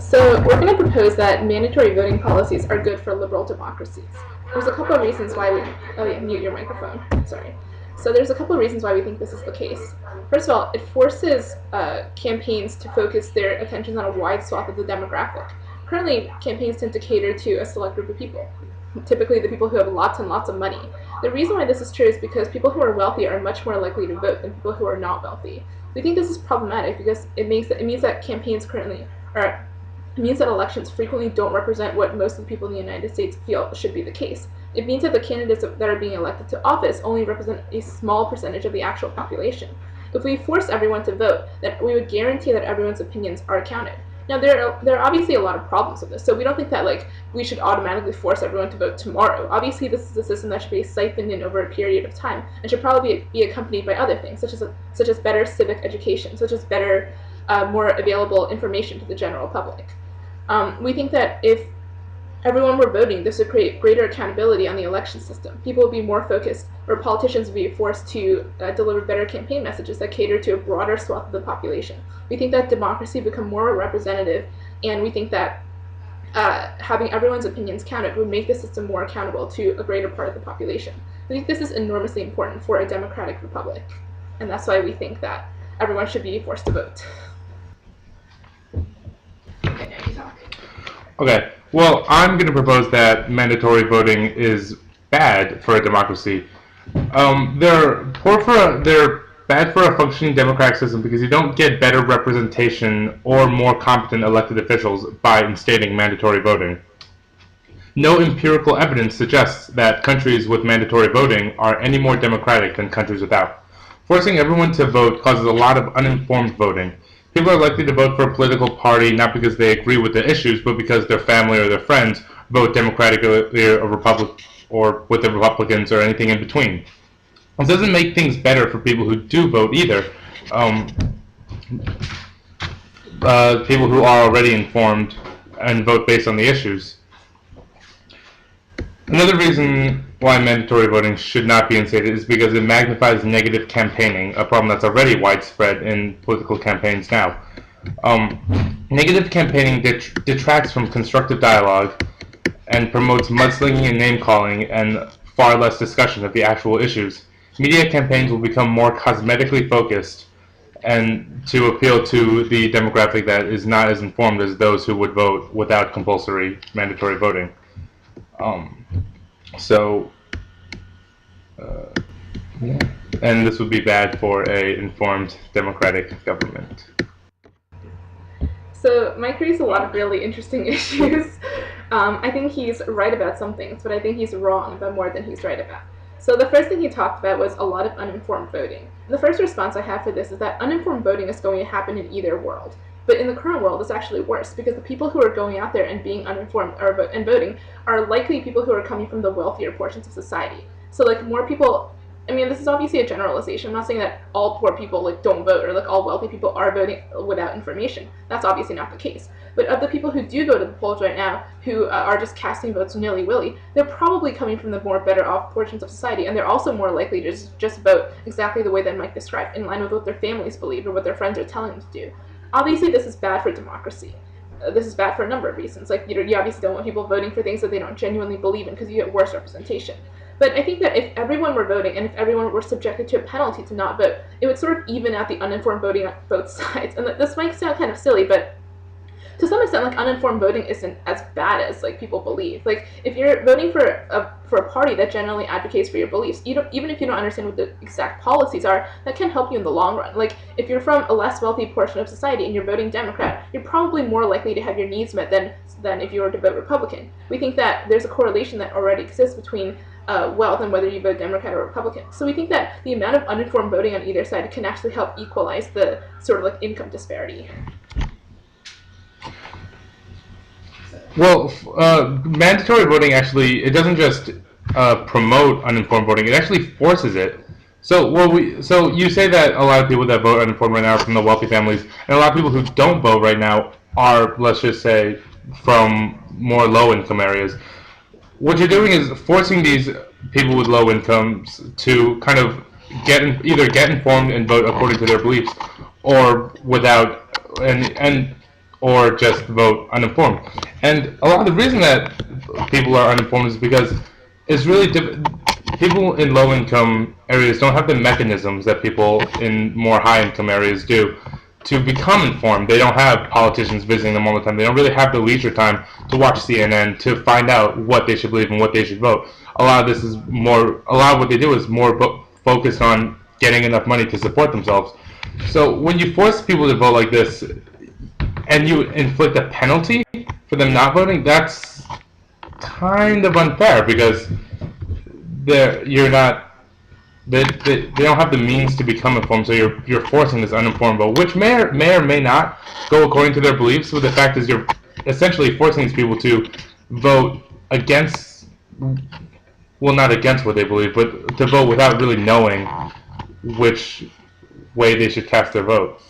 So we're going to propose that mandatory voting policies are good for liberal democracies. There's a couple of reasons why we. Oh yeah, mute your microphone. Sorry. So there's a couple of reasons why we think this is the case. First of all, it forces campaigns to focus their attention on a wide swath of the demographic. Currently, campaigns tend to cater to a select group of people, typically the people who have lots and lots of money. The reason why this is true is because people who are wealthy are much more likely to vote than people who are not wealthy. We think this is problematic because it means that campaigns currently are it means that elections frequently don't represent what most of the people in the United States feel should be the case. It means that the candidates that are being elected to office only represent a small percentage of the actual population. If we forced everyone to vote, then we would guarantee that everyone's opinions are counted. Now, there are obviously a lot of problems with this, so we don't think that we should automatically force everyone to vote tomorrow. Obviously, this is a system that should be siphoned in over a period of time and should probably be accompanied by other things, such as better civic education, such as better, more available information to the general public. We think that if everyone were voting, this would create greater accountability on the election system. People would be more focused, or politicians would be forced to deliver better campaign messages that cater to a broader swath of the population. We think that democracy would become more representative, and we think that having everyone's opinions counted would make the system more accountable to a greater part of the population. We think this is enormously important for a democratic republic, and that's why we think that everyone should be forced to vote. Okay, now you talk. Okay, well, I'm going to propose that mandatory voting is bad for a democracy. They're bad for a functioning democratic system because you don't get better representation or more competent elected officials by instating mandatory voting. No empirical evidence suggests that countries with mandatory voting are any more democratic than countries without. Forcing everyone to vote causes a lot of uninformed voting. People are likely to vote for a political party not because they agree with the issues, but because their family or their friends vote Democratically or with the Republicans or anything in between. It doesn't make things better for people who do vote either. People who are already informed and vote based on the issues. Another reason why mandatory voting should not be instated is because it magnifies negative campaigning, a problem that's already widespread in political campaigns now. Negative campaigning detracts from constructive dialogue and promotes mudslinging and name-calling and far less discussion of the actual issues. Media campaigns will become more cosmetically focused and to appeal to the demographic that is not as informed as those who would vote without compulsory mandatory voting. And this would be bad for a informed democratic government. So Mike raised a lot of really interesting issues. I think he's right about some things, but I think he's wrong about more than he's right about. So the first thing he talked about was a lot of uninformed voting. The first response I have for this is that uninformed voting is going to happen in either world. But in the current world, it's actually worse because the people who are going out there and being uninformed and voting are likely people who are coming from the wealthier portions of society. So more people. I mean, this is obviously a generalization. I'm not saying that all poor people don't vote or all wealthy people are voting without information. That's obviously not the case. But of the people who do go to the polls right now, who are just casting votes nilly-willy, they're probably coming from the more better-off portions of society, and they're also more likely to just vote exactly the way that Mike described, in line with what their families believe or what their friends are telling them to do. Obviously, this is bad for democracy. This is bad for a number of reasons. You obviously don't want people voting for things that they don't genuinely believe in because you get worse representation. But I think that if everyone were voting and if everyone were subjected to a penalty to not vote, it would sort of even out the uninformed voting on both sides. And this might sound kind of silly, but to some extent, uninformed voting isn't as bad as people believe. If you're voting for a party that generally advocates for your beliefs, even if you don't understand what the exact policies are, that can help you in the long run. If you're from a less wealthy portion of society and you're voting Democrat, you're probably more likely to have your needs met than if you were to vote Republican. We think that there's a correlation that already exists between wealth and whether you vote Democrat or Republican. So we think that the amount of uninformed voting on either side can actually help equalize the sort of income disparity. Well, mandatory voting actually, it doesn't just promote uninformed voting, it actually forces it. So you say that a lot of people that vote uninformed right now are from the wealthy families, and a lot of people who don't vote right now are, let's just say, from more low-income areas. What you're doing is forcing these people with low incomes to kind of either get informed and vote according to their beliefs, or without, and or just vote uninformed. And a lot of the reason that people are uninformed is because it's really people in low-income areas don't have the mechanisms that people in more high-income areas do to become informed. They don't have politicians visiting them all the time. They don't really have the leisure time to watch CNN to find out what they should believe and what they should vote. A lot of what they do is more focused on getting enough money to support themselves. So when you force people to vote like this, and you inflict a penalty for them not voting, that's kind of unfair because you're not. They don't have the means to become informed, so you're forcing this uninformed vote, which may or may not go according to their beliefs. But the fact is, you're essentially forcing these people to vote against, well, not against what they believe, but to vote without really knowing which way they should cast their vote.